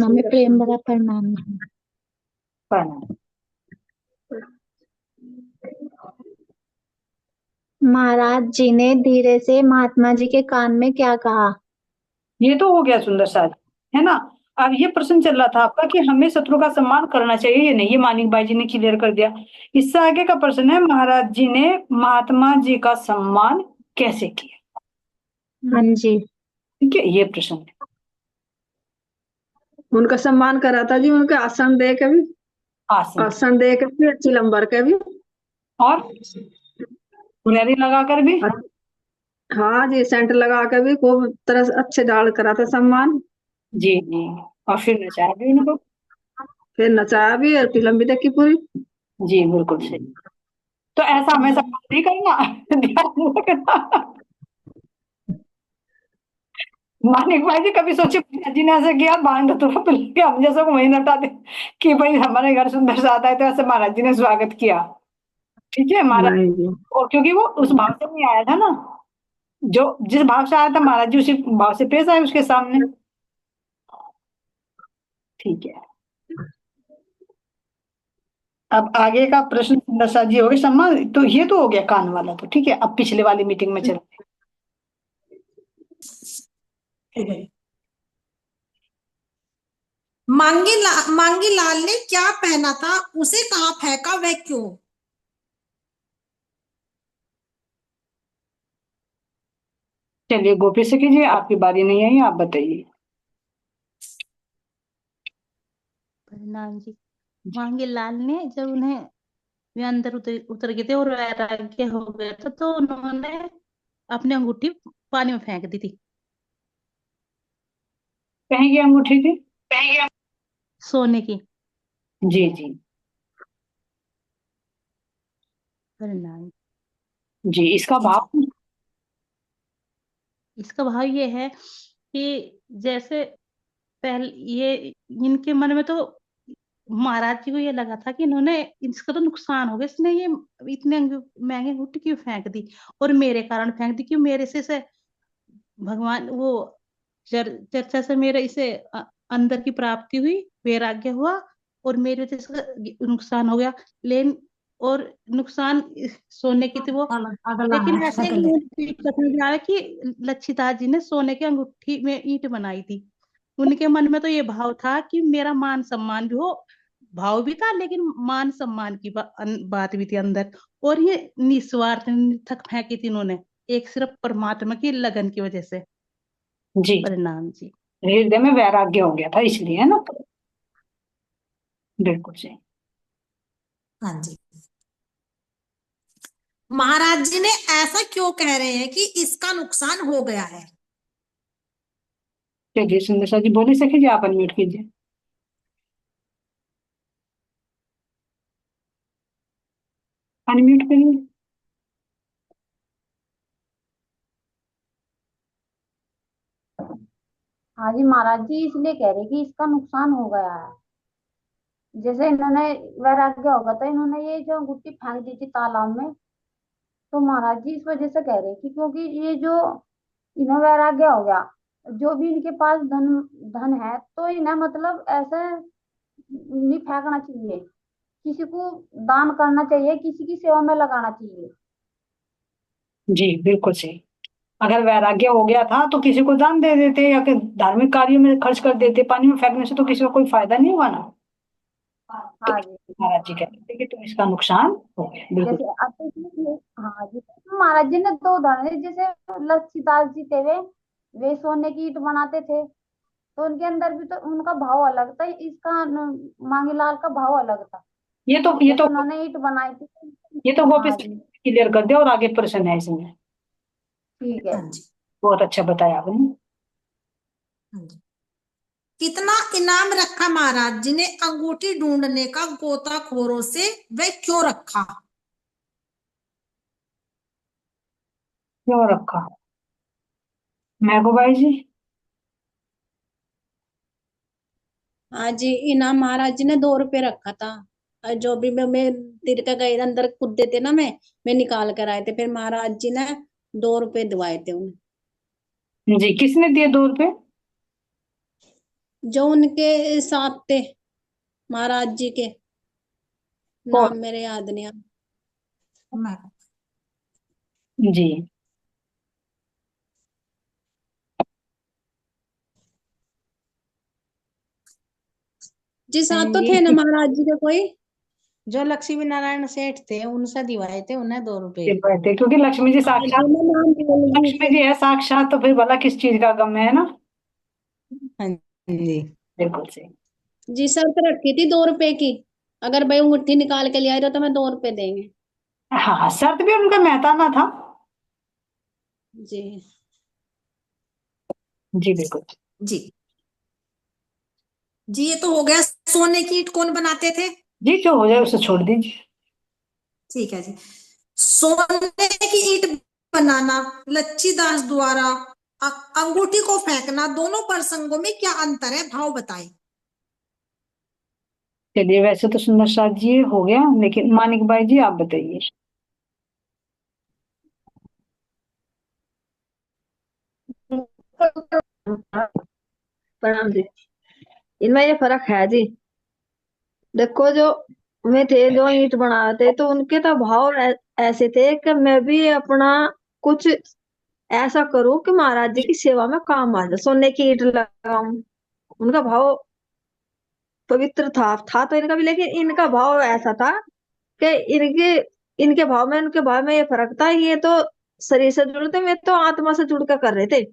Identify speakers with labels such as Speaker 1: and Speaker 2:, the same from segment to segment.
Speaker 1: नमामि प्रेम भरा प्रणाम।
Speaker 2: प्रणाम।
Speaker 1: महाराज जी ने धीरे से महात्मा जी के कान में क्या कहा?
Speaker 2: ये तो हो गया सुंदर साज, है ना। अब ये प्रश्न चल रहा था आपका कि हमें शत्रु का सम्मान करना चाहिए या नहीं, ये मानिक भाई जी ने क्लियर कर दिया। इससे आगे का प्रश्न है, महाराज जी ने महात्मा जी का सम्मान कैसे किया।
Speaker 1: हाँ जी।
Speaker 2: ठीक है, ये प्रश्न है।
Speaker 3: उनका सम्मान करा था जी, उनके आसन दे के भी,
Speaker 2: आसन
Speaker 3: आसन दे के भी, अच्छी लंबर के भी,
Speaker 2: और फुलहरी लगाकर भी।
Speaker 3: हाँ जी, सेंटर लगा के भी खूब तरह से अच्छे डाल करा था सम्मान।
Speaker 2: जी जी। और फिर नचाया भी उनको।
Speaker 3: फिर नचाया भी और फिल्म भी देखी पूरी।
Speaker 2: जी बिल्कुल सही। तो ऐसा हमें सम्मान नहीं करना, ध्यान रखना। मानिक भाई जी कभी सोचे महाराज जी ने ऐसे किया, बांध तो के हम जैसे को वही नटा दे कि भाई हमारे घर सुंदर से आता है तो ऐसे महाराज जी ने स्वागत किया। ठीक है महाराज।
Speaker 3: नहीं जी।
Speaker 2: और क्योंकि वो उस भाव से नहीं आया था ना, जो जिस भाव से आया था महाराज जी उसी भाव से पेश आए उसके सामने। ठीक है। अब आगे का प्रश्न सुंदर सा जी हो गया, सम्मान तो ये तो हो गया कान वाला, तो ठीक है। अब पिछले वाली मीटिंग में चलते हैं।
Speaker 4: मांगी लाल ने क्या पहना था, उसे कहाँ फेंका, वह क्यों?
Speaker 2: चलिए गोपी सखी जी आपकी बारी नहीं आई, आप बताइए।
Speaker 5: प्रणाम जी। मांगे लाल ने जब उन्हें वे अंदर उतर उतर गए थे और वैराग्य हो गया था, तो उन्होंने अपनी अंगूठी पानी में फेंक दी थी।
Speaker 2: कहीं की अंगूठी थी?
Speaker 5: सोने की।
Speaker 2: जी जी।
Speaker 5: प्रणाम।
Speaker 2: जी इसका भाव।
Speaker 5: इसका भाव ये है कि जैसे पहले ये इनके मन में तो महाराज जी को ये लगा था कि इन्होंने इसका तो नुकसान हो गया, इसने ये इतने महंगे अंगूठी क्यों फेंक दी, और मेरे कारण फेंक दी, क्यों मेरे से भगवान वो चर्चा से मेरे इसे अंदर की प्राप्ति हुई, वैराग्य हुआ, और मेरी वजह से नुकसान हो गया। लेकिन और नुकसान सोने की थी वो, लेकिन ऐसे है कि लच्छिता जी ने सोने की अंगूठी में ईंट बनाई थी। उनके मन में तो ये भाव था कि मेरा मान सम्मान भी हो, भाव भी था, लेकिन मान सम्मान की बात भी थी अंदर। और ये निस्वार्थ निथक फेंकी थी इन्होंने, एक सिर्फ परमात्मा की लगन की वजह से।
Speaker 2: जी
Speaker 5: परिणाम जी।
Speaker 2: हृदय में वैराग्य हो गया था इसलिए, है ना। बिल्कुल सही।
Speaker 4: हाँ जी। महाराज जी ने ऐसा क्यों कह रहे हैं कि इसका नुकसान हो गया है?
Speaker 2: चलिए सुंदर सा जी बोले सके जी, आप अनम्यूट कीजिए। अनम्यूट करिए।
Speaker 6: हाँ जी, महाराज जी इसलिए कह रहे कि इसका नुकसान हो गया है। जैसे इन्होंने वैराग्य होगा तो इन्होंने ये जो अंगूठी फेंक दी थी तालाब में, तो महाराज जी इस वजह से कह रहे कि क्योंकि ये जो इन्हें वैराग्य हो गया, जो भी इनके पास धन धन है तो इन्हें मतलब ऐसे नहीं फेंकना चाहिए, किसी को दान करना चाहिए, किसी की सेवा में लगाना चाहिए।
Speaker 2: जी बिल्कुल सही। अगर वैराग्य हो गया था तो किसी को दान दे देते या कि धार्मिक कार्यों में खर्च कर देते, पानी में फेंकने से तो किसी को कोई फायदा नहीं हुआ ना। तो
Speaker 6: हाँ जी।
Speaker 2: महाराज जी कहते थे कि तुम इसका नुकसान हो गया, बिल्कुल।
Speaker 6: जैसे अब तो हाँ जी, तो महाराज जी ने दो उदाहरण दिए। जैसे लच्छीदास जी थे, वे सोने की ईंट बनाते थे, तो उनके अंदर भी तो उनका भाव अलग था, इसका मांगीलाल का भाव अलग था।
Speaker 2: ये तो ये
Speaker 6: जैसे
Speaker 2: तो
Speaker 6: उन्होंने ईंट बनाई थी।
Speaker 2: ये तो गोपी
Speaker 6: हाँ जी।
Speaker 2: क्लियर कर दिया, और आगे प्रश्न है इसमें।
Speaker 6: ठीक है
Speaker 4: हाँ
Speaker 6: जी।
Speaker 4: जी।
Speaker 2: बहुत अच्छा बताया आपने।
Speaker 4: हाँ जी। कितना इनाम रखा महाराज जी ने अंगूठी ढूंढने का गोताखोरों से, वह क्यों रखा?
Speaker 2: क्यों रखा? महबूब भाई जी।
Speaker 7: हाँ जी, इनाम महाराज जी ने 2 रुपए रखा था। और जो भी मैं तीर का गए अंदर कूदे थे ना, मैं निकाल कर आए थे, फिर महाराज जी ने 2 रुपए दिवाए थे उन्हें।
Speaker 2: जी किसने दिए 2 रुपए?
Speaker 7: जो उनके साथ थे महाराज जी के, नाम
Speaker 2: कौन?
Speaker 7: मेरे याद नहीं आ।
Speaker 4: मैं
Speaker 2: जी।
Speaker 7: जी साथ तो थे ना
Speaker 6: ये
Speaker 7: महाराज जी के कोई।
Speaker 6: जो लक्ष्मी नारायण सेठ थे उनसे दिवाए थे उन्हें 2 रुपए।
Speaker 2: दिलवाते, क्योंकि लक्ष्मी जी
Speaker 7: हाँ जी,
Speaker 2: साक्षात,
Speaker 7: मैं नाम बोल रही
Speaker 2: लक्ष्मी जी है साक्षात, तो फिर भला किस चीज का गम है ना।
Speaker 6: हाँ जी।
Speaker 2: बिल्कुल सही।
Speaker 7: जी। शर्त रखी थी 2 रुपए की, अगर भाई अंगूठी निकाल के ले आए तो मैं 2 रुपए देंगे।
Speaker 2: हाँ, शर्त भी उनका मेहताना था।
Speaker 7: जी।
Speaker 2: जी बिल्कुल।
Speaker 4: जी। जी ये तो हो गया। सोने की ईंट कौन बनाते थे?
Speaker 2: जी, जो हो जाए उसे छोड़ दीजिए।
Speaker 4: ठीक है जी। सोने की ईंट बनाना, लच्छीदास द्वारा अंगूठी को फेंकना, दोनों प्रसंगों में क्या अंतर है, भाव बताएं।
Speaker 2: चलिए, वैसे तो सुंदर साथ जी हो गया, लेकिन मानिक बाई जी आप बताइए।
Speaker 3: प्रणाम जी। इनमें ये फर्क है जी। देखो, जो वे थे जो ईंट बनाते तो उनके तो भाव ऐसे थे कि मैं भी अपना कुछ ऐसा करूं कि महाराज जी की सेवा में काम आ जाए, सोने की ईंट लगाऊं। उनका भाव पवित्र था तो इनका भी, लेकिन इनका भाव ऐसा था कि इनके इनके भाव में उनके भाव में ये फर्क था। ये तो शरीर से जुड़ते, मैं तो आत्मा से जुड़ कर कर रहे थे।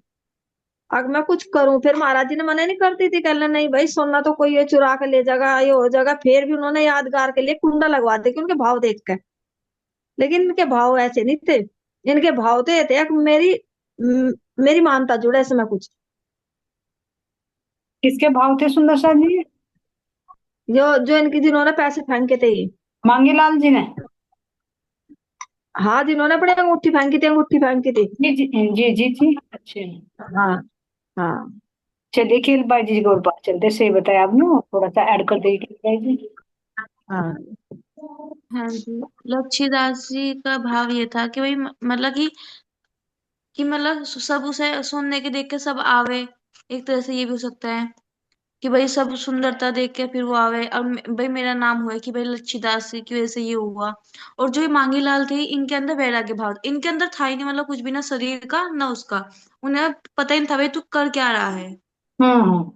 Speaker 3: अगर मैं कुछ करूं, फिर महाराज जी ने मना नहीं करती थी, कहना नहीं भाई सोना तो कोई ये चुरा के ले जाएगा, ये हो जाएगा। फिर भी उन्होंने यादगार के लिए कुंडा लगवा दे के उनके भाव देख कर। लेकिन इनके भाव ऐसे नहीं थे। इनके भाव तो ये थे कि मेरी मानता जुड़े इसमें कुछ।
Speaker 2: किसके भाव थे सुंदर साथ जी?
Speaker 3: जो जो इनकी जिन्होंने पैसे फेंके थे ये।
Speaker 2: मांगीलाल जी ने?
Speaker 3: हाँ, जिन्होंने अपने अंगूठी फेंकी थी, अंगूठी फेंकी थी।
Speaker 2: जी जी जी जी जी, अच्छे।
Speaker 3: हाँ हाँ
Speaker 2: चलिए खेल बाई जी को और बात चलते, सही बताया आपने, थोड़ा सा ऐड कर देगी बाई जी।
Speaker 3: हाँ।
Speaker 5: हाँ जी। लच्छीदास जी का भाव ये था कि भाई मतलब कि मतलब सब उसे सुनने के देख के सब आवे। एक तरह से ये भी हो सकता है कि भाई सब सुंदरता देख के फिर वो आवे और भाई मेरा नाम हुआ कि भाई लच्छीदास जी की वजह से ये हुआ। और जो ये मांगी लाल थे इनके अंदर वैराग्य भाव इनके अंदर था ही नहीं, मतलब कुछ भी ना शरीर का ना उसका। उन्हें पता ही नहीं था भाई तू कर क्या रहा है।
Speaker 2: हम्म।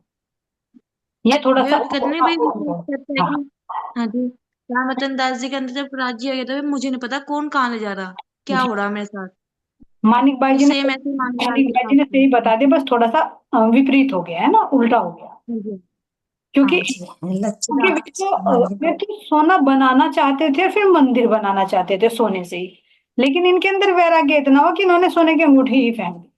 Speaker 2: ये थोड़ा सा
Speaker 5: वे कहते नहीं भाई कहते हैं
Speaker 2: हाँ।
Speaker 5: कि हाँ जी, रामवतन दास जी के अंदर जब राज्य आ गया था भाई मुझे नहीं पता कौन कहाँ ले जा रहा, क्या
Speaker 2: जी,
Speaker 5: हो रहा है मेरे साथ।
Speaker 2: मानिक बाई
Speaker 5: तो
Speaker 2: जी ने,
Speaker 5: सेम ऐसे ही मांगी लाल
Speaker 2: मानिक
Speaker 5: के
Speaker 2: बाई
Speaker 5: साथ
Speaker 2: जी ने
Speaker 5: था।
Speaker 2: सही बता दिया, बस थोड़ा सा विपरीत हो गया है ना, उल्टा हो गया।
Speaker 5: हाँ जी।
Speaker 2: क्योंकि
Speaker 4: हाँ जी।
Speaker 2: क्योंकि
Speaker 4: लच्छीदास
Speaker 2: वे तो सोना बनाना चाहते थे, फिर मंदिर बनाना चाहते थे सोने से ही। लेकिन इनके अंदर वैराग्य इतना हो कि इन्होंने सोने की अंगूठी ही फेंक दी,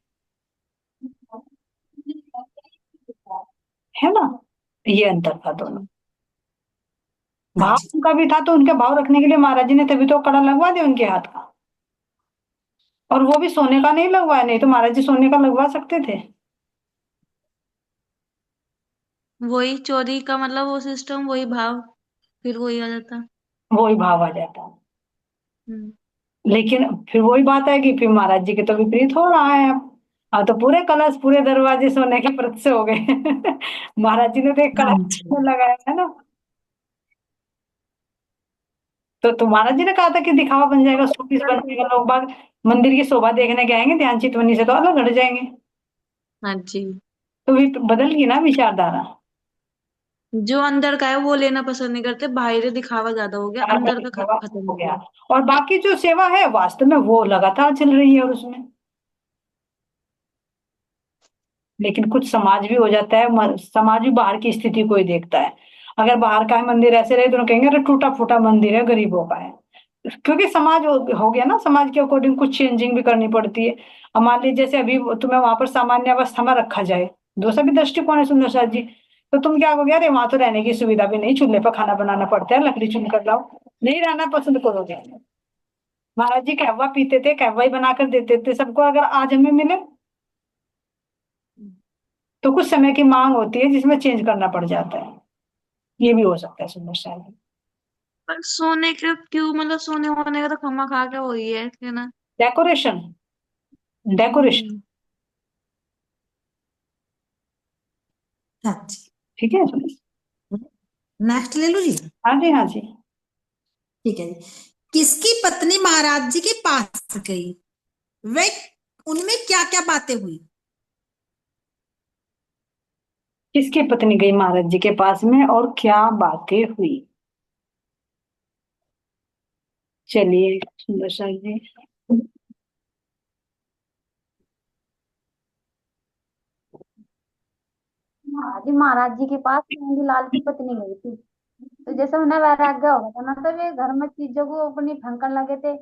Speaker 2: है ना। ये अंतर था दोनों।
Speaker 4: हाँ
Speaker 2: भाव
Speaker 4: जी।
Speaker 2: उनका भी था, तो उनके भाव रखने के लिए महाराज जी ने तभी तो कड़ा लगवा दिया उनके हाथ का। और वो भी सोने का नहीं लगवाया, नहीं तो महाराज जी सोने का लगवा सकते थे।
Speaker 5: वही चोरी का मतलब वो सिस्टम वही भाव फिर वही आ जाता।
Speaker 2: वो ही भाव आ जाता।
Speaker 5: हम्म।
Speaker 2: लेकिन फिर वही बात है कि फिर महाराज जी के तो विपरीत हो रहा है अब तो पूरे कलश पूरे दरवाजे सोने के प्रत से हो गए। महाराज जी ने तो एक
Speaker 4: हाँ
Speaker 2: कलश
Speaker 4: जी।
Speaker 2: लगाया है ना। तो महाराज जी ने कहा था कि दिखावा बन जाएगा, शोपीस बन जाएगा, लोग बाग मंदिर की शोभा देखने के आएंगे, ध्यान चितवनी से तो अलग हट जाएंगे।
Speaker 5: हाँ जी।
Speaker 2: तो भी बदल गई ना विचारधारा।
Speaker 5: जो अंदर का है वो लेना पसंद नहीं करते, बाहर दिखावा ज्यादा हो गया,
Speaker 2: बाहर का
Speaker 5: अंदर का
Speaker 2: दिखावा
Speaker 5: खत्म
Speaker 2: हो
Speaker 5: हो
Speaker 2: गया।
Speaker 5: गया।
Speaker 2: और बाकी जो सेवा है वास्तव में वो लगातार चल रही है और उसमें, लेकिन कुछ समाज भी हो जाता है, समाज भी बाहर की स्थिति को ही देखता है। अगर बाहर का है मंदिर ऐसे रहे तो कहेंगे अरे टूटा फूटा मंदिर है, गरीबों का है। क्योंकि समाज हो गया ना, समाज के अकॉर्डिंग कुछ चेंजिंग भी करनी पड़ती है। अब मान लीजिए जैसे अभी तुम्हें वहां पर सामान्य अवस्था में रखा जाए, दूसरा भी दृष्टिकोण है सुंदर साथ जी, तो तुम क्या कहोगे, अरे वहां तो रहने की सुविधा भी नहीं, चूल्हे पर खाना बनाना पड़ता है, लकड़ी चुन कर लाओ, नहीं रहना पसंद करोगे। महाराज जी कहवा पीते थे, कहवा ही बनाकर देते थे सबको, अगर आज हमें मिले तो कुछ समय की मांग होती है जिसमें चेंज करना पड़ जाता है। ये भी हो सकता है सुंदर साथ जी।
Speaker 5: पर सोने के क्यों, मतलब सोने होने का तो खमा खा के वही है ना।
Speaker 2: Decoration, decoration.
Speaker 5: हम्म।
Speaker 4: हाँ जी।
Speaker 2: ठीक है।
Speaker 4: नेक्स्ट ले लो जी।
Speaker 2: हाँ जी, हाँ जी।
Speaker 4: ठीक है जी। किसकी पत्नी महाराज जी के पास गई, वे उनमें क्या क्या बातें हुई?
Speaker 2: किसकी पत्नी गई महाराज जी के पास में और क्या बातें हुई? चलिए सुंदर सा जी।
Speaker 6: हाँ जी, महाराज जी के पास नंदीलाल की पत्नी गई थी। तो जैसे उन्हें वैराग्य हो गया था ना, तो वे घर में चीजों को अपनी फेंकने लगे थे।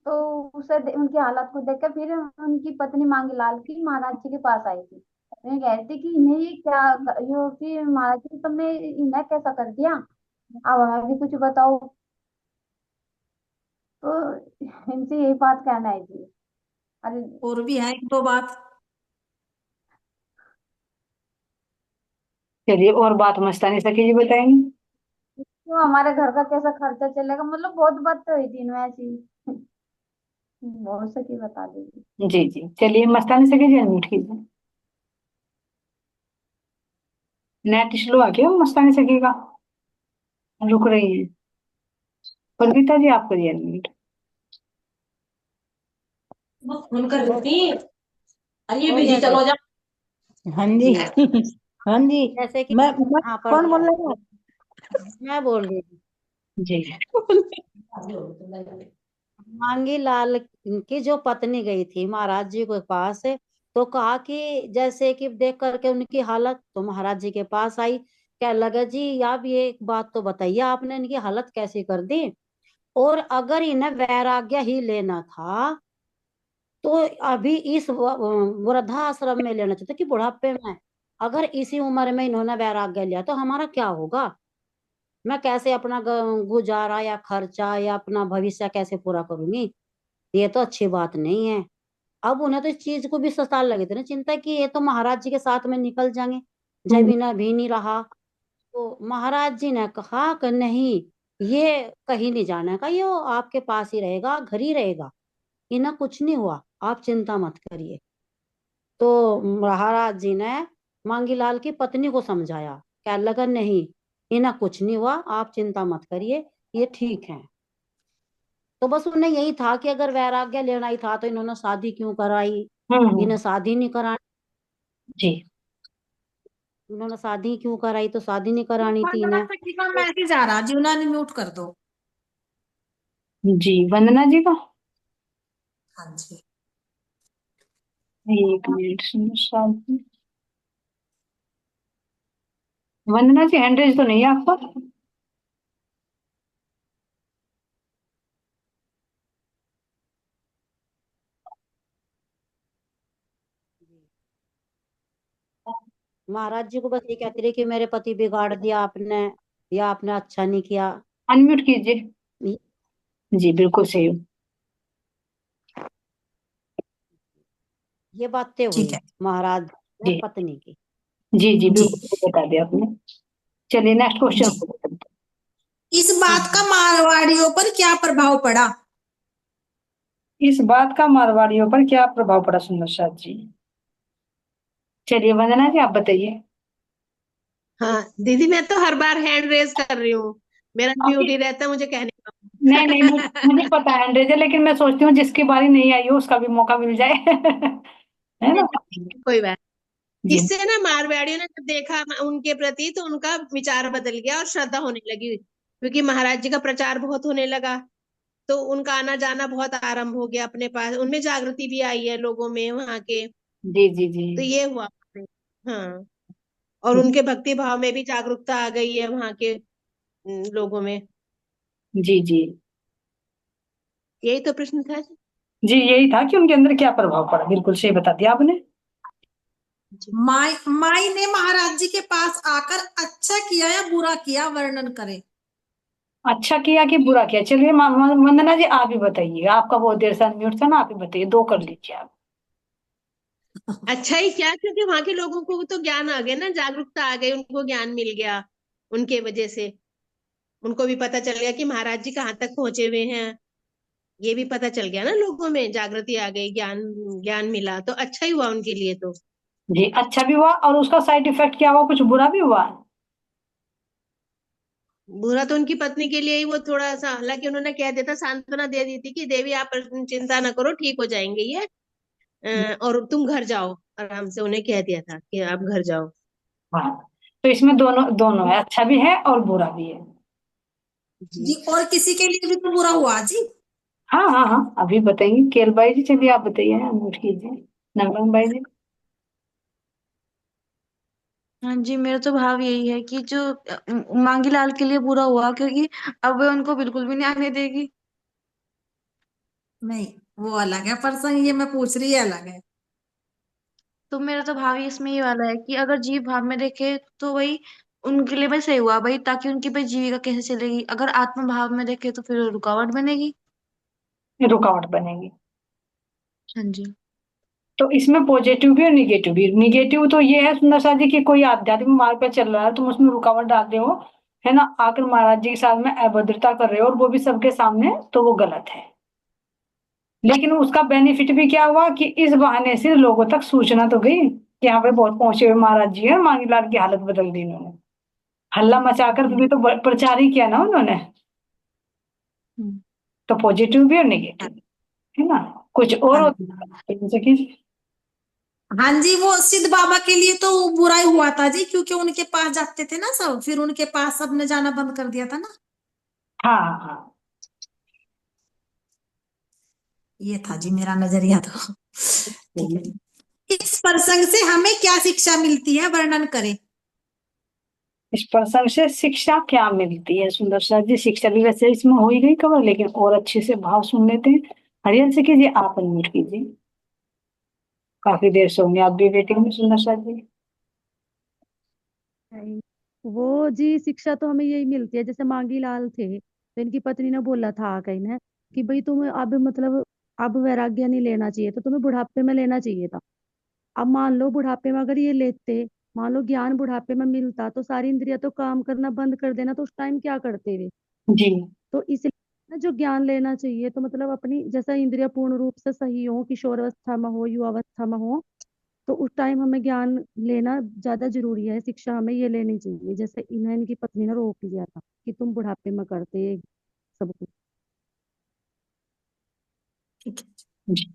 Speaker 6: तो उनकी हालत को देखकर फिर उनकी पत्नी मांगीलाल की महाराज जी के पास आई थी। तो ये कह रही थी कि इन्हें ये क्या यो कि महाराज जी तुमने इन्हें कैसा कर दिया, अब हमें भी कुछ बताओ। तो इनसे यही बात कहना है जी। अरे
Speaker 4: और भी है एक दो बात।
Speaker 2: चलिए और बात मस्तानी सखी जी बताएंगे।
Speaker 6: तो हमारे घर का कैसा खर्चा चलेगा, मतलब बहुत बात हुई थी इनमें ऐसी। बहुत सखी बता देगी।
Speaker 2: जी जी, चलिए मस्तानी सखी जी अनम्यूट कीजिए। नेट स्लो आ गया मस्तानी सखी का, रुक रही है। पंडिता जी आप करिए अनम्यूट।
Speaker 8: फोन कर रही थी, अरे
Speaker 9: हो
Speaker 8: बिजी
Speaker 9: गया जी।
Speaker 8: चलो जा। हाँ जी। हाँ जी।
Speaker 9: जैसे कि
Speaker 8: मैं
Speaker 9: हाँ
Speaker 8: कौन बोल
Speaker 9: पढ़
Speaker 8: रहा है?
Speaker 9: मैं बोल रही थी।
Speaker 2: जी
Speaker 9: मांगी लाल की जो पत्नी गई थी महाराज जी के पास, तो कहा कि जैसे कि देख करके उनकी हालत, तो महाराज जी के पास आई। क्या लगा जी, आप ये एक बात तो बताइए, आपने इनकी हालत कैसी कर दी, और अगर इन्हें वैराग्य ही लेना था तो अभी इस वृद्धाश्रम में लेना चाहिए कि बुढ़ापे में। अगर इसी उम्र में इन्होंने वैराग्य लिया तो हमारा क्या होगा, मैं कैसे अपना गुजारा या खर्चा या अपना भविष्य कैसे पूरा करूंगी, ये तो अच्छी बात नहीं है। अब उन्हें तो इस चीज को भी सताने लगे थे ना, चिंता कि ये तो महाराज जी के साथ में निकल जाएंगे। जब इन्हें भी नहीं रहा तो महाराज जी ने कहा कि नहीं, ये कहीं नहीं जाने का, ये आपके पास ही रहेगा, घर ही रहेगा, इन्हें कुछ नहीं हुआ, आप चिंता मत करिए। तो महाराज जी ने मांगीलाल की पत्नी को समझाया, क्या लगा नहीं, इन्हें कुछ नहीं हुआ, आप चिंता मत करिए, ये ठीक है। तो बस उन्हें यही था कि अगर वैराग्य लेना ही था तो इन्होंने शादी क्यों कराई, इन्हें शादी नहीं करानी,
Speaker 2: जी
Speaker 9: इन्होंने शादी क्यों कराई, तो शादी नहीं करानी थी
Speaker 4: वंदना
Speaker 9: इन्हें।
Speaker 4: सखी का मैसेज आ रहा जी, उन्हें म्यूट कर दो।
Speaker 2: जी वंदना जी का
Speaker 4: हाँ जी।
Speaker 2: एक मिनट सुंदर सा जी। वंदना जी हैंड रेज तो नहीं है आपका?
Speaker 9: महाराज जी को बस ये कहती रही कि मेरे पति बिगाड़ दिया आपने, या आपने अच्छा नहीं किया।
Speaker 2: अनम्यूट कीजिए।
Speaker 9: ये
Speaker 2: जी बिल्कुल सही।
Speaker 9: ये बातें
Speaker 4: ठीक
Speaker 9: हुई
Speaker 4: है
Speaker 9: महाराज और
Speaker 2: जी
Speaker 9: पत्नी की।
Speaker 2: जी जी
Speaker 4: जी।
Speaker 2: बिल्कुल सही बता दिया आपने। चलिए नेक्स्ट
Speaker 4: जी।
Speaker 2: क्वेश्चन।
Speaker 4: इस बात का मारवाड़ियों पर क्या प्रभाव पड़ा?
Speaker 2: इस बात का मारवाड़ियों पर क्या प्रभाव पड़ा सुंदर सा जी? चलिए वंदना जी आप बताइए।
Speaker 10: हाँ दीदी, मैं तो हर बार हैंड रेज कर रही हूँ, मेरा म्यूट
Speaker 2: अभी
Speaker 10: ही रहता है, मुझे कहने
Speaker 2: नहीं नहीं, मुझे
Speaker 10: का।
Speaker 2: पता है हैंड रेज है, लेकिन मैं सोचती हूँ जिसकी बारी नहीं आई हो उसका भी मौका मिल जाए। है ना?
Speaker 10: कोई बात।
Speaker 2: जी
Speaker 10: इससे ना मारवाड़ियों ने जब देखा उनके प्रति, तो उनका विचार बदल गया और श्रद्धा होने लगी, क्योंकि महाराज जी का प्रचार बहुत होने लगा। तो उनका आना जाना बहुत आरंभ हो गया अपने पास, उनमें जागृति भी आई है लोगों में वहां के।
Speaker 2: जी जी जी
Speaker 10: तो ये हुआ। हाँ, और उनके भक्ति भाव में भी जागरूकता आ गई है वहां के लोगों में।
Speaker 2: जी जी
Speaker 10: यही तो प्रश्न था।
Speaker 2: जी, यही था कि उनके अंदर क्या प्रभाव पड़ा, बिल्कुल सही बता दिया आपने।
Speaker 4: माई माई ने महाराज जी के पास आकर अच्छा किया या बुरा किया, वर्णन करें।
Speaker 2: अच्छा किया कि बुरा किया? चलिए वंदना जी आप ही बताइए, आपका बहुत देर से अनम्यूट था ना, आप ही बताइए, दो कर लीजिए आप।
Speaker 10: अच्छा ही क्या, क्योंकि वहां के लोगों को तो ज्ञान आ गया ना, जागरूकता आ गई, उनको ज्ञान मिल गया उनके वजह से। उनको भी पता चल गया कि महाराज जी कहाँ तक पहुंचे हुए हैं, ये भी पता चल गया ना, लोगों में जागृति आ गई, ज्ञान ज्ञान मिला, तो अच्छा ही हुआ उनके लिए तो।
Speaker 2: जी, अच्छा भी हुआ और उसका साइड इफेक्ट क्या हुआ, कुछ बुरा भी हुआ?
Speaker 10: बुरा तो उनकी पत्नी के लिए ही, वो थोड़ा सा, हालांकि उन्होंने कह दिया था, सांत्वना दे दी थी कि देवी आप चिंता न करो, ठीक हो जाएंगे ये, और तुम घर जाओ आराम से, उन्हें कह दिया था कि आप घर जाओ।
Speaker 2: हाँ, तो इसमें दोनों दोनों है, अच्छा भी है और बुरा भी है।
Speaker 4: जी, और किसी के लिए भी तो बुरा हुआ जी?
Speaker 2: हाँ हाँ हाँ, अभी बताएंगे केल भाई जी, चलिए आप बताइए, अनम्यूट कीजिए नंगन भाई जी।
Speaker 11: हाँ जी, मेरा तो भाव यही है कि जो मांगी लाल के लिए बुरा हुआ, क्योंकि अब वह उनको बिल्कुल भी नहीं आने देगी।
Speaker 4: नहीं, वो अलग है प्रसंग, ये मैं पूछ रही है अलग है।
Speaker 11: तो मेरा तो भाव ही इसमें ये वाला है कि अगर जीव भाव में देखे तो वही उनके लिए भाई सही हुआ भाई, ताकि उनकी भाई जीविका कैसे चलेगी। अगर आत्म भाव में देखे तो फिर रुकावट बनेगी।
Speaker 2: रुकावट बनेगी।
Speaker 11: हाँ जी।
Speaker 2: तो इसमें पॉजिटिव भी और निगेटिव भी। निगेटिव तो ये है सुंदर सा जी कि कोई आध्यात्मिक मार्ग पे चल रहा है, तुम उसमें रुकावट डालते हो, है ना, आकर महाराज जी के साथ में अभद्रता कर रहे हो और वो भी सबके सामने, तो वो गलत है। लेकिन उसका बेनिफिट भी क्या हुआ कि इस बहाने से लोगों तक सूचना तो गई कि यहाँ पे बहुत पहुंचे हुए महाराज जी है, मांगी लाल की हालत बदल दी इन्होंने, हल्ला मचाकर भी तो प्रचार ही किया ना उन्होंने। तो पॉजिटिव भी और नेगेटिव भी, है ना, कुछ और
Speaker 4: हाँ
Speaker 2: होता है जैसे कि।
Speaker 4: हाँ जी, वो सिद्ध बाबा के लिए तो बुरा ही हुआ था जी, क्योंकि उनके पास जाते थे ना सब, फिर उनके पास सबने जाना बंद कर दिया था ना।
Speaker 2: हाँ हाँ।
Speaker 4: ये था जी मेरा नजरिया तो। ठीक है जी, इस प्रसंग से हमें क्या शिक्षा मिलती है, वर्णन करें।
Speaker 2: इस प्रसंग से शिक्षा क्या मिलती है, सुंदर सा जी, शिक्षा भी वैसे इसमें हो ही गई कवर, लेकिन और अच्छे से भाव सुन लेते हैं। हरियल से कीजिए, आप अनम्यूट कीजिए, काफी देर से होंगे आप भी वेटिंग में, सुंदर सा जी।
Speaker 12: वो जी शिक्षा तो हमें यही मिलती है, जैसे मांगी लाल थे तो इनकी पत्नी ने बोला था कहीं ने कि भाई तुम्हें अब मतलब अब वैराग्य नहीं लेना चाहिए, तो तुम्हें बुढ़ापे में लेना चाहिए था। अब मान लो बुढ़ापे में अगर ये लेते, मान लो ज्ञान बुढ़ापे में मिलता, तो सारी इंद्रियां तो काम करना बंद कर देना, तो उस टाइम क्या करते वे।
Speaker 2: जी
Speaker 12: तो इसलिए ना जो ज्ञान लेना चाहिए, तो मतलब अपनी जैसा इंद्रिया पूर्ण रूप से सही हो, किशोर अवस्था में हो, युवावस्था में हो, तो उस टाइम हमें ज्ञान लेना ज्यादा जरूरी है। शिक्षा हमें ये लेनी चाहिए, जैसे इन्हें इनकी पत्नी ने रोक लिया था कि तुम बुढ़ापे में करते ये सब कुछ।
Speaker 4: ठीक है
Speaker 2: जी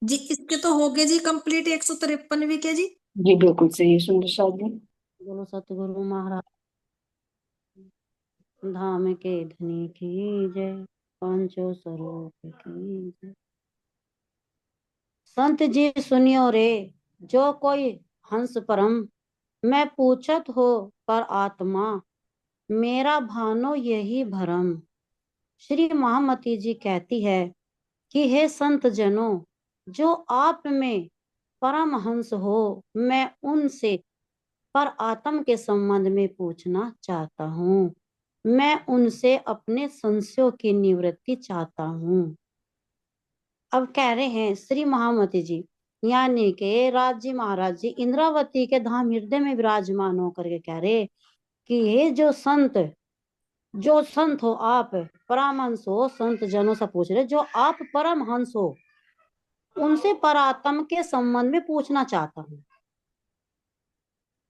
Speaker 4: जी, इसके तो हो गए जी कंप्लीट 153 के जी।
Speaker 2: जी, बिल्कुल सही है सुंदर सा जी।
Speaker 9: बोलो सतगुरु महाराज धाम के धनी की जय, पांचों स्वरूप की जय। संत जी सुनियो रे, जो कोई हंस परम, मैं पूछत हो पर आत्मा, मेरा भानो यही भरम। श्री महामती जी कहती है कि हे संत जनों, जो आप में परमहंस हो, मैं उनसे पर आत्म के संबंध में पूछना चाहता हूँ। मैं उनसे अपने संशयों की निवृत्ति चाहता हूँ। अब कह रहे हैं श्री महामती जी, यानी के राज्य महाराज जी इंद्रावती के धाम हृदय में विराजमान होकर के कह रहे कि ये जो संत हो आप, परमहंस हो, संत जनों से पूछ रहे, जो आप परमहंस हो, उनसे परात्म के संबंध में पूछना चाहता हूँ।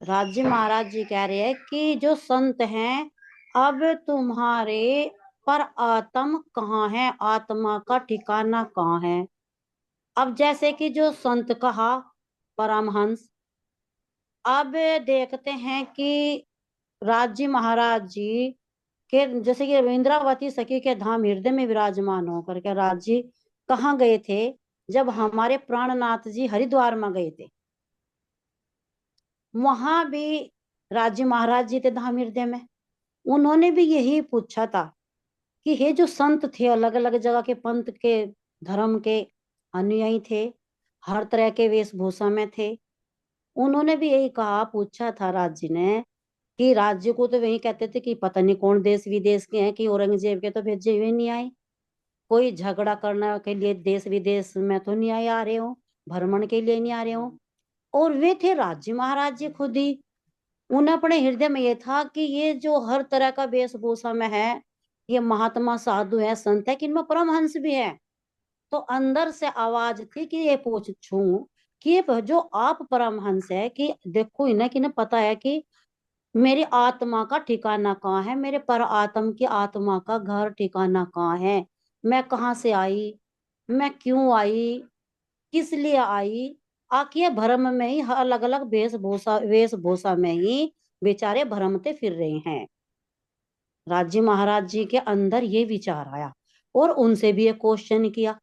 Speaker 9: राज्य महाराज जी कह रहे हैं कि जो संत हैं, अब तुम्हारे पर आत्म कहाँ है, आत्मा का ठिकाना कहाँ है। अब जैसे कि जो संत कहा परमहंस, अब देखते हैं कि राज्य महाराज जी के जैसे कि इंद्रावती सखी के धाम हृदय में विराजमान होकर के राज्य कहाँ गए थे, जब हमारे प्राणनाथ जी हरिद्वार में गए थे, वहां भी राज्य महाराज जी थे धाम हृदय में। उन्होंने भी यही पूछा था कि हे जो संत थे, अलग अलग जगह के पंथ के धर्म के अनुयायी थे, हर तरह के वेशभूषा में थे, उन्होंने भी यही कहा, पूछा था राज्य ने कि राज्य को तो वही कहते थे कि पता नहीं कौन देश विदेश के हैं, कि औरंगजेब के तो भेजे हुए नहीं आए, कोई झगड़ा करने के लिए देश विदेश में तो नहीं आए, आ रहे हो भ्रमण के लिए नहीं आ रहे हो। और वे थे राज्य महाराज जी खुद ही। उन्हें अपने हृदय में ये था कि ये जो हर तरह का वेशभूषा में है, ये महात्मा साधु है, संत है, कि इनमें परमहंस भी है। तो अंदर से आवाज थी कि ये पूछूं कि ये जो आप परमहंस है, कि देखो इन्हें कि इन्हें पता है कि मेरी आत्मा का ठिकाना कहाँ है, मेरे पर आत्म की आत्मा का घर ठिकाना कहाँ है, मैं कहाँ से आई, मैं क्यों आई, किस लिए आई। आखिर भ्रम में ही, अलग अलग वेशभूषा में ही बेचारे भ्रमते फिर रहे हैं। राज्य महाराज जी के अंदर ये विचार आया और उनसे भी एक क्वेश्चन किया।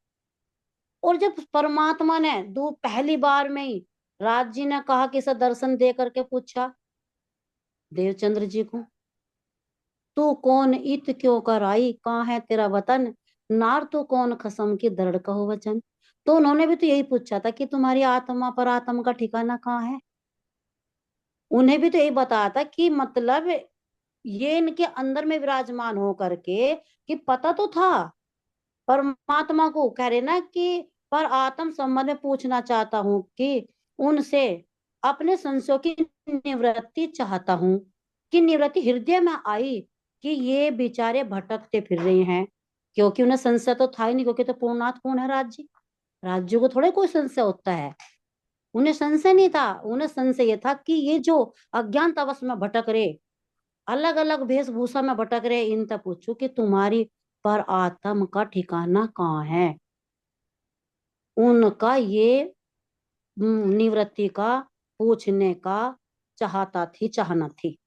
Speaker 9: और जब परमात्मा ने पहली बार में ही राज जी ने कहा कि इसे दर्शन दे करके पूछा देवचंद्र जी को, तू कौन इत क्यों कर आई, कहाँ है तेरा वतन, नार तू कौन खसम की दृढ़ कहो वचन। तो उन्होंने भी तो यही पूछा था कि तुम्हारी आत्मा पर आत्मा का ठिकाना कहाँ है। उन्हें भी तो यही बताया था कि मतलब ये इनके अंदर में विराजमान हो करके, कि पता तो था परमात्मा को, कह रहे ना कि पर आत्म संबंध में पूछना चाहता हूँ कि उनसे अपने संशयों की निवृत्ति चाहता हूँ, कि निवृत्ति हृदय में आई कि ये बेचारे भटकते फिर रहे हैं। क्योंकि उन्हें संशय तो था ही नहीं, क्योंकि तो पूर्णात कौन है राज्य, राज्य को थोड़े कोई संशय होता है। उन्हें संशय नहीं था, उन्हें संशय ये था कि ये जो अज्ञानतावश में भटक रहे, अलग अलग वेशभूषा में भटक रहे, इन तक पूछो कि तुम्हारी पर आत्म का ठिकाना कहाँ है। उनका ये निवृत्ति का पूछने का चाहना थी।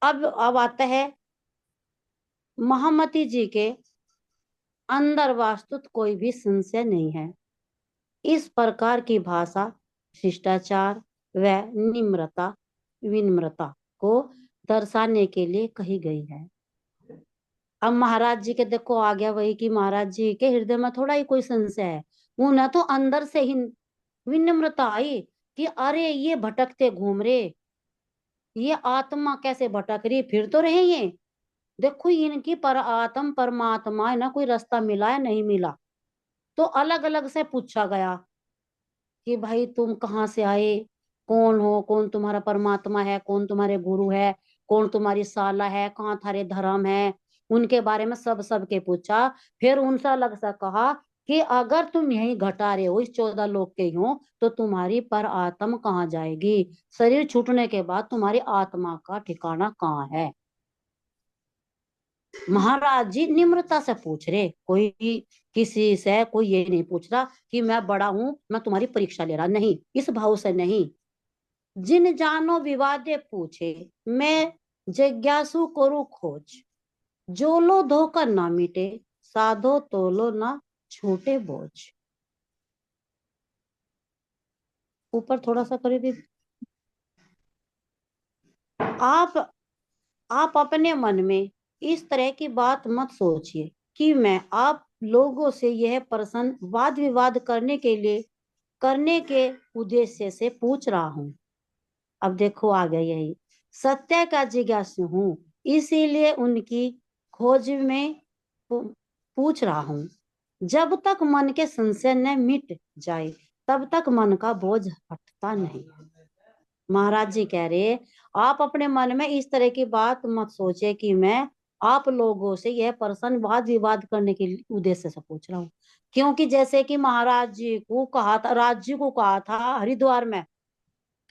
Speaker 9: अब आता है महामती जी के अंदर वास्तुत कोई भी संशय नहीं है। इस प्रकार की भाषा शिष्टाचार व विनम्रता को दर्शाने के लिए कही गई है। अब महाराज जी के देखो आ गया वही कि महाराज जी के हृदय में थोड़ा ही कोई संशय है, उन्हें तो अंदर से ही विनम्रता आई कि अरे ये भटकते घूम रहे, ये आत्मा कैसे भटक रही, फिर तो रहे ये, देखो इनकी पर आत्म परमात्मा है ना, कोई रास्ता मिला है नहीं मिला। तो अलग अलग से पूछा गया कि भाई तुम कहाँ से आए, कौन हो, कौन तुम्हारा परमात्मा है, कौन तुम्हारे गुरु है, कौन तुम्हारी साला है, कहाँ थारे धर्म है, उनके बारे में सबके पूछा। फिर उनसे अलग सा कहा कि अगर तुम यही घटा रहे हो, इस 14 लोक के हो, तो तुम्हारी पर आत्मा कहाँ जाएगी, शरीर छूटने के बाद तुम्हारी आत्मा का ठिकाना कहाँ है। महाराज जी निम्रता से पूछ रहे, कोई किसी से कोई ये नहीं पूछ रहा कि मैं बड़ा हूं, मैं तुम्हारी परीक्षा ले रहा, नहीं, इस भाव से नहीं। जिन जानो विवादे पूछे, मैं जिज्ञासु करू खोज, जो लो धोकर ना मिटे, साधो तोलो ना छूटे बोझ। ऊपर थोड़ा सा कर दीजिए। आप अपने मन में इस तरह की बात मत सोचिए कि मैं आप लोगों से यह प्रश्न वाद विवाद करने के उद्देश्य से पूछ रहा हूँ। अब देखो आ गया यही, सत्य का जिज्ञासु हूँ, इसीलिए उनकी खोज में पूछ रहा हूँ। जब तक मन के संशय न मिट जाए, तब तक मन का बोझ हटता नहीं। महाराज जी कह रहे, आप अपने मन में इस तरह की बात मत सोचे कि मैं आप लोगों से यह प्रश्न वाद विवाद करने के उद्देश्य से पूछ रहा हूँ। क्योंकि जैसे कि महाराज जी को कहा था, राज जी को कहा था हरिद्वार में,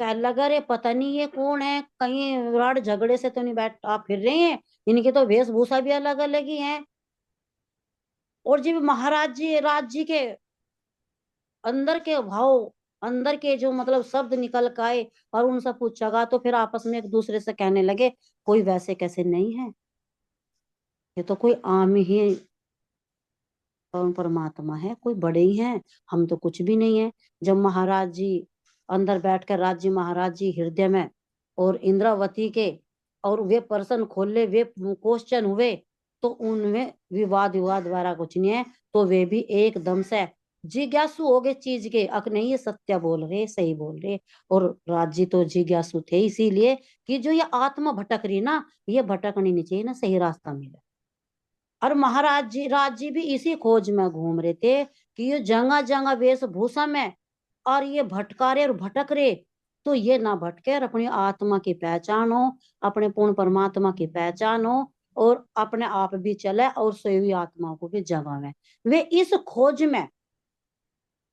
Speaker 9: कह लगा रे पता नहीं ये कौन है, कहीं विराट झगड़े से तो नहीं बैठ आप फिर रहे हैं, इनकी तो वेशभूषा भी अलग अलग ही है। और जब महाराज जी राज जी के अंदर के भाव, अंदर के जो मतलब शब्द निकल के आए और उनसे पूछा, तो फिर आपस में एक दूसरे से कहने लगे कोई वैसे कैसे नहीं है, ये तो कोई आम ही परमात्मा है, कोई बड़े ही हैं, हम तो कुछ भी नहीं है। जब महाराज जी अंदर बैठकर राज्य महाराज जी हृदय में और इंद्रावती के और वे प्रश्न खोले, वे क्वेश्चन हुए, तो उनमें विवाद द्वारा कुछ नहीं है, तो वे भी एकदम से जिज्ञासु हो गए चीज के, अक नहीं ये सत्य बोल रहे, सही बोल रहे। और राज्य तो जिज्ञासु थे, इसीलिए कि जो ये आत्मा भटक रही ना, ये भटकनी नहीं चाहिए ना, सही रास्ता मिले। और महाराज जी राज जी भी इसी खोज में घूम रहे थे कि ये जगह जगह वेशभूषा में और ये भटका रहे और भटक रहे, तो ये ना भटके और अपनी आत्मा की पहचान हो, अपने पूर्ण परमात्मा की पहचान हो, और अपने आप भी चले और सोई हुई आत्मा को भी जगा में। वे इस खोज में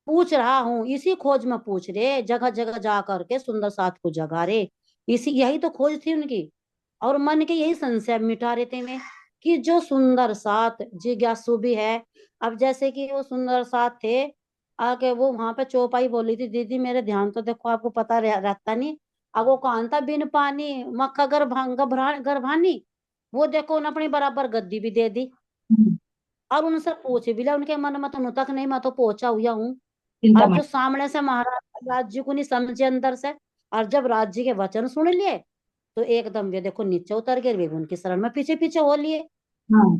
Speaker 9: पूछ रहा हूँ, इसी खोज में पूछ रहे, जगह जगह जा करके सुंदर साथ को जगा रहे। इसी यही तो खोज थी उनकी, और मन के यही संशय मिटा रहे थे मैं, कि जो सुंदर साथ जिज्ञासु भी है। अब जैसे कि वो सुंदर साथ थे, आके वो वहां पे चौपाई बोली थी, दीदी मेरे ध्यान तो देखो, आपको पता रहता नहीं। अब वो कौन था, बिन पानी मक्खा गर्भानी, वो देखो उन्हें अपनी बराबर गद्दी भी दे दी। और उनसे पूछ भी लिया, उनके मन में तो नुतक नहीं, मैं तो पहुंचा हुआ हूँ।
Speaker 2: चिंता
Speaker 9: और जो
Speaker 2: मत।
Speaker 9: सामने से महाराज राज्य को नहीं समझे अंदर से, और जब राज्य के वचन सुन लिए तो एकदम वे देखो नीचे उतर गए, वे भी उनकी शरण में पीछे पीछे हो लिए।
Speaker 2: हाँ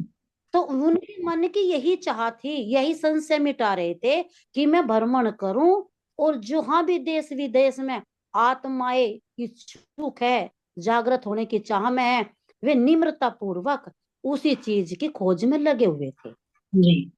Speaker 9: तो उनके मन की यही चाह थी, यही संशय मिटा रहे थे, कि मैं भ्रमण करूं, और जहां भी देश विदेश में आत्माएं इच्छुक है, जागृत होने की चाह में है, वे निम्रता पूर्वक उसी चीज की खोज में लगे हुए थे।
Speaker 2: जी।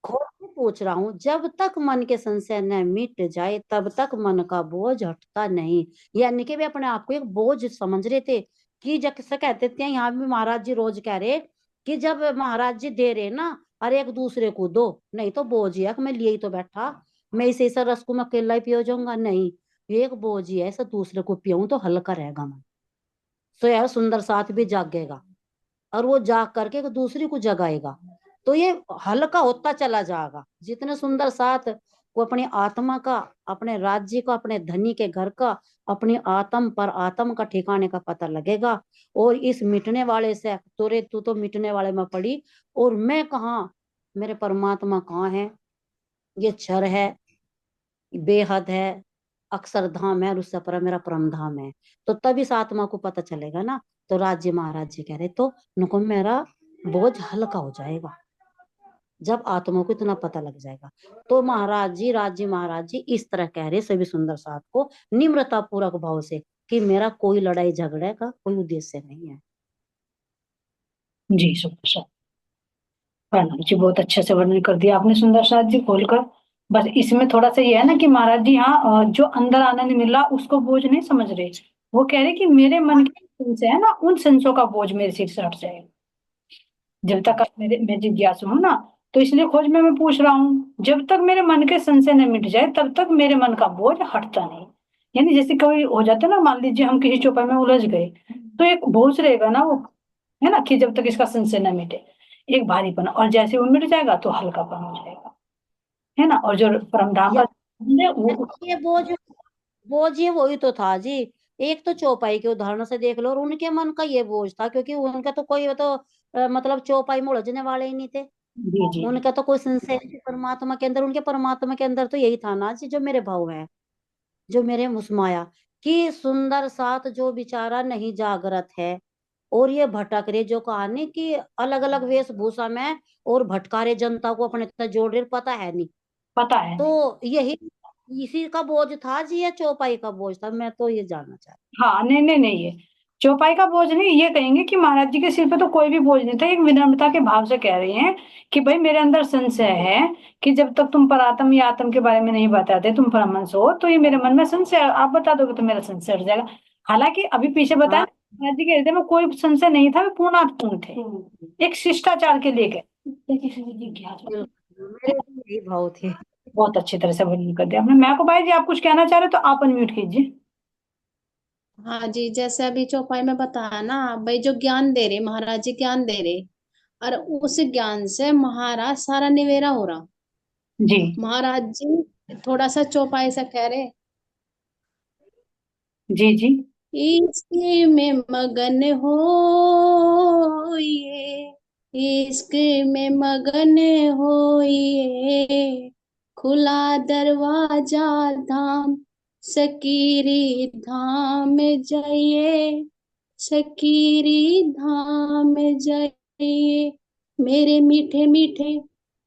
Speaker 9: खोज में पूछ रहा हूँ, जब तक मन के संशय न मिट जाए तब तक मन का बोझ हटता नहीं। यानी कि वे अपने आप को एक बोझ समझ रहे थे, कि जैसे कहते थे यहाँ भी महाराज जी रोज कह रहे, कि जब महाराज जी दे रहे ना, अरे एक दूसरे को दो, नहीं तो बोझ है कि मैं लिए ही तो बैठा, मैं इसे इस रस को मैं अकेला ही पियो जाऊंगा, नहीं, ये एक बोझ ही है, ऐसा दूसरे को पियूं तो हल्का रहेगा मन। तो यह सुंदर साथ भी जागेगा, और वो जाग करके एक दूसरी को जगाएगा, तो ये हल्का होता चला जाएगा। जितने सुंदर साथ वो अपनी आत्मा का, अपने राज्य का, अपने धनी के घर का, अपनी आत्म पर आत्म का ठिकाने का पता लगेगा। और इस मिटने वाले से, तोरे तू तो मिटने वाले में पड़ी, और मैं कहाँ, मेरे परमात्मा कहाँ है, ये क्षर है, बेहद है, अक्षरधाम है, और उससे पर मेरा परम धाम है। तो तब इस आत्मा को पता चलेगा ना। तो राज्य महाराज जी कह रहे, तो नुको मेरा बोझ हल्का हो जाएगा जब आत्मा को इतना पता लग जाएगा। तो महाराज जी, राज्य महाराज जी इस तरह कह रहे सभी सुंदर साथ को, निम्रता पूर्वक भाव से, कि मेरा कोई लड़ाई झगड़े का कोई उद्देश्य नहीं है।
Speaker 2: जी सुंदर साथ, प्रणाम जी, बहुत अच्छे से वर्णन कर दिया आपने सुंदर साथ जी खोलकर। बस इसमें थोड़ा सा ये है ना कि महाराज जी, हाँ, जो अंदर आनंद मिल रहा उसको बोझ नहीं समझ रहे। वो कह रहे कि मेरे मन के संशय है ना, उन संशयों का बोझ मेरे सिर से हट जाएगा जब तक आप मेरे मैं जिज्ञासु हूँ ना। तो इसलिए खोज में मैं पूछ रहा हूँ, जब तक मेरे मन के संशय न मिट जाए तब तक मेरे मन का बोझ हटता नहीं। यानी जैसे कोई हो जाता है ना, मान लीजिए हम किसी चौपाई में उलझ गए, तो एक बोझ रहेगा ना वो, है ना, कि जब तक इसका संशय न मिटे, एक भारीपन, और जैसे वो मिट जाएगा तो हल्कापन हो जाएगा, है ना। और जो परमधाम का
Speaker 9: या
Speaker 2: है, वो
Speaker 9: ये बोझ ये वही तो था जी। एक तो चौपाई के उदाहरण से देख लो, और उनके मन का ये बोझ था, क्योंकि उनका तो कोई तो मतलब चौपाई में उलझने वाले ही नहीं थे।
Speaker 2: जी जी
Speaker 9: उनका तो कोई संशय नहीं परमात्मा के अंदर। उनके परमात्मा के अंदर तो यही था ना जी, जो मेरे भाव है, जो मेरे मुस्माया, कि सुंदर साथ जो बेचारा नहीं जागृत है, और ये भटक रहे, जो कहानी कि अलग अलग वेशभूषा में, और भटका रहे जनता को अपने तक जोड़ रहे, पता है नहीं।
Speaker 2: पता है।
Speaker 9: तो यही इसी का बोझ था जी, या चौपाई का बोझ था, मैं तो ये जानना चाहती।
Speaker 2: हाँ नहीं नहीं नहीं, ये चौपाई का बोझ नहीं, ये कहेंगे कि महाराज जी के सिर पे तो कोई भी बोझ नहीं था। एक विनम्रता के भाव से कह रहे हैं कि भाई मेरे अंदर संशय है, कि जब तक तुम परात्म या आत्म के बारे में नहीं बताते, तुम परमहंस हो, तो ये मेरे मन में संशय है। आप बता दोगे तो मेरा संशय हट जाएगा। हालांकि अभी पीछे बताया
Speaker 9: हाँ
Speaker 2: महाराज जी के हृदय में कोई संशय नहीं था, वे पूर्णार्थ थे, एक शिष्टाचार के लिए गए।
Speaker 9: बिल्कुल, मेरे भी यही भाव थे।
Speaker 2: बहुत अच्छी तरह से वर्णन कर दिया आपने। मैं को भाई जी, आप कुछ कहना चाह रहे हो तो आप अनम्यूट कीजिए।
Speaker 7: हाँ जी, जैसे अभी चौपाई में बताया ना भाई, जो ज्ञान दे रहे महाराज जी, ज्ञान दे रहे, और उस ज्ञान से महाराज सारा निवेरा हो रहा।
Speaker 2: जी
Speaker 7: महाराज जी थोड़ा सा चौपाई से कह रहे,
Speaker 2: जी जी
Speaker 7: इश्क में मगन हो ये, इश्क में मगन हो ये, खुला दरवाजा धाम सकीरी धाम जाइए, सकीरी धाम जाइए। मेरे मीठे मीठे,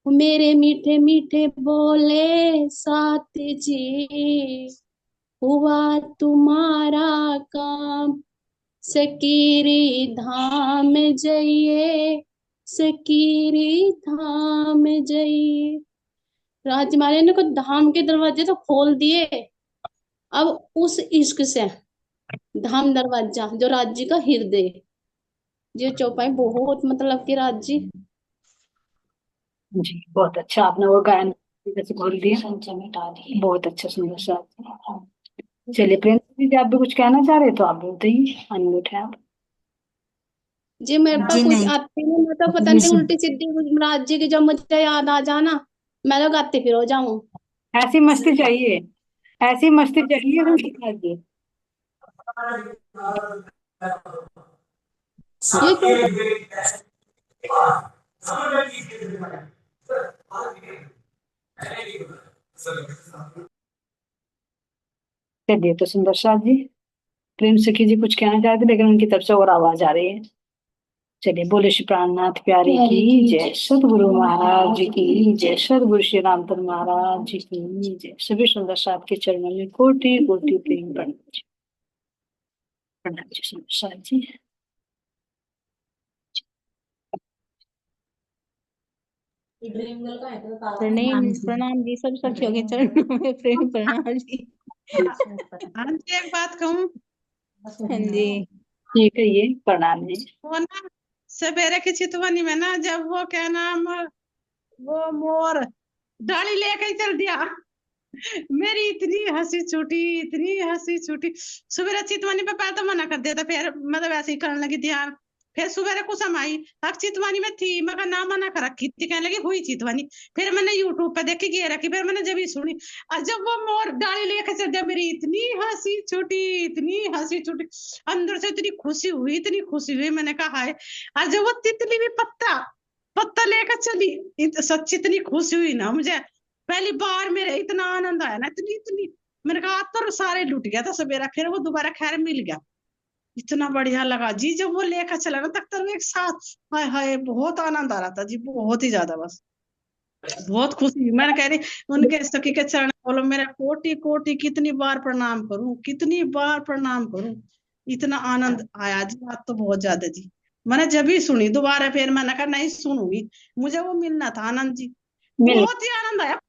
Speaker 7: मेरे मीठे मीठे बोले साथ जी, हुआ तुम्हारा काम सकीरी धाम जाइए, सकीरी धाम जाइए। राजकुमारी ने को धाम के दरवाजे तो खोल दिए। अब उस इश्क से धाम दरवाजा, जो राज्य का हृदय, जो चौपाई बहुत मतलब कि राज्य।
Speaker 2: जी, बहुत अच्छा आपने वो गायन जैसे खोल दिया, बहुत अच्छा, सुंदर सा। चलिए प्रेम जी, आप भी कुछ कहना चाह रहे तो आप बोलते ही, अनम्यूट है आप।
Speaker 7: जी मेरे पास
Speaker 4: जी
Speaker 7: कुछ
Speaker 4: नहीं,
Speaker 7: आती नहीं, मैं तो पता नहीं उल्टी सीधी महाराज जी की जब मुझे याद आ जाना मैं तो गाती फिर हो जाऊं।
Speaker 2: ऐसी मस्ती चाहिए, ऐसी मस्ती चाहिए हम सिखा दिए।
Speaker 7: ये तो
Speaker 2: चलिए तो सुंदर सा जी, प्रेम सखी जी कुछ कहना चाहते लेकिन उनकी तरफ से और आवाज आ रही है। चलिए, बोले श्री प्राणनाथ प्यारे की जय, सदगुरु महाराज जी की जय, सदगुरु श्री रामचंद्र महाराज जी की जय। सभी सुंदर साथ के चरणों में कोटि कोटि प्रेम प्रणाम जी। प्रणाम जी सुंदर साथ जी।
Speaker 7: प्रणाम प्रणाम जी, सब सखियों के चरणों में प्रेम प्रणाम जी।
Speaker 10: हाँ जी, एक बात कहूँ,
Speaker 7: हाँ जी
Speaker 2: ठीक है, ये प्रणाम जी।
Speaker 10: वो ना सवेरे की चितवनी में ना, जब वो क्या नाम, वो मोर डाली लेके ही चल दिया, मेरी इतनी हंसी छूटी, इतनी हंसी छूटी। सवेरे चितवनी पे पहले तो मना कर दिया था, फिर मतलब ऐसे ही करने लगी ध्यान। फिर सवेरे कुसुम आई, अब चितवनी में थी, मगर ना मना कर रखी थी, कहने लगी हुई चितवनी। फिर मैंने यूट्यूब पे देखी गे रखी, फिर मैंने जब ही सुनी, और जब वो मोर डाली लेके चल दिया, मेरी इतनी हंसी छूटी, इतनी हंसी छूटी, अंदर से इतनी खुशी हुई, इतनी खुशी हुई, मैंने कहा है। और जब वो तितली भी पत्ता पत्ता लेकर चली, सच्ची इतनी खुशी हुई ना मुझे, पहली बार मेरे इतना आनंद आया ना, इतनी इतनी, मैंने कहा तो सारे लुट गया था सवेरा, फिर वो दोबारा खैर मिल गया, इतना बढ़िया लगा जी जब वो लेकर चला ना, तक तो एक साथ, हाय हाय बहुत आनंद आ रहा था जी, बहुत ही ज्यादा, बस बहुत खुशी हुई। मैंने कह रही उनके सखी के चरण बोलो मेरा कोटि कोटि कितनी बार प्रणाम करूं, कितनी बार प्रणाम करूं, इतना आनंद आया जी, बात तो बहुत ज्यादा जी। मैंने जब ही सुनी दोबारा, फिर मैंने कहा नहीं सुनूंगी, मुझे वो मिलना था आनंद जी,
Speaker 2: मिल
Speaker 10: बहुत ही आनंद आया।